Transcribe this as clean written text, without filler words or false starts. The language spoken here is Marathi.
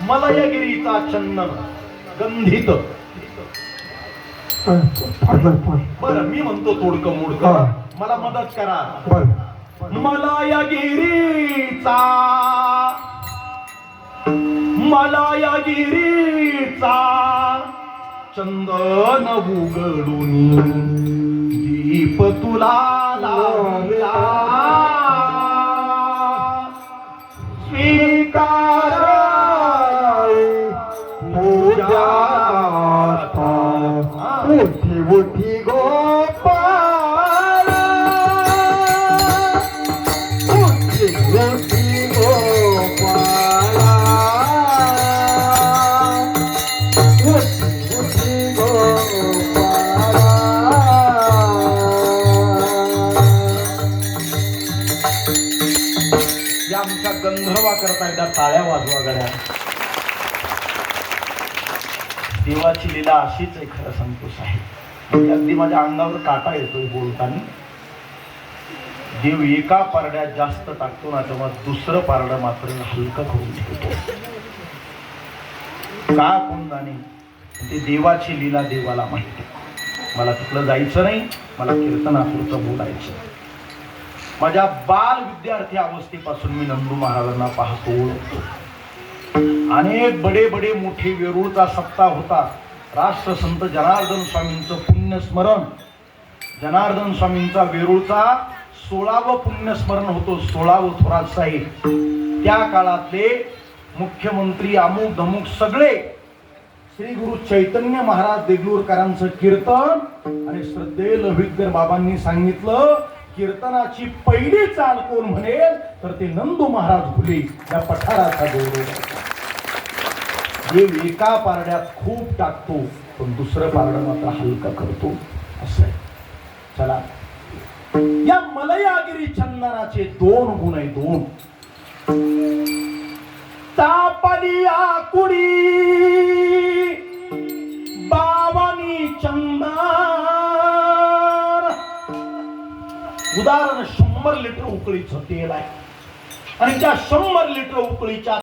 मलयगिरीचा चंदन गंधित. बर मी म्हणतो तोडकं मोडकं, मला मदत करा. मलयगिरीचा चंदन उघडून दीप तुला लावला, स्वीकार पूजा उठी उठी गोपाल, उठी उठी गोपाल, उठी उठी गोपाल. या आमच्या गंधर्वा करता एकदा टाळ्या वाजवा गड्या. देवाची लीला अशीच आहे, खरं सांगतो साहेब. म्हणजे अगदी माझ्या अंगावर काटा येतोय बोलताना. देव एका पारड्यात जास्त टाकतो ना, तेव्हा दुसरं पारडं मात्र हलकं करून ठेवतो. का कोण जाणे, ते देवाची लीला देवाला माहिती. मला तिकडं जायचं नाही, मला कीर्तनापुरतं बोलायचं. माझ्या बाल विद्यार्थी अवस्थेपासून मी नंदू महाराजांना पाहतो, ओळखतो. अनेक बडे बडे मोठे वेरूळचा सप्ताह होता. राष्ट्रसंत जनार्दन स्वामींचं पुण्यस्मरण, जनार्दन स्वामींचा वेरूळचा 16वं पुण्यस्मरण होतो. 16वं थोरात साहेब त्या काळातले मुख्यमंत्री अमुक धमुक सगळे श्री गुरु चैतन्य महाराज देगलूरकरांचं कीर्तन. आणि श्रद्धेय लव्हिकर बाबांनी सांगितलं, कीर्तनाची पहिली चाल कोण म्हणेल तर ते नंदू महाराज घुले. या पठाराचा गौरव. देव एका पारड्यात खूप टाकतो, पण दुसरं पारडं मात्र हलका करतो. असं आहे. चला, या मलयागिरी चंदनाचे दोन गुण आहे. दोन. तापली आकुडी बावानी चंदन. उदाहरण 100 लिटर उकळीचं तेल आहे, आणि त्या 100 लिटर उकळीच्या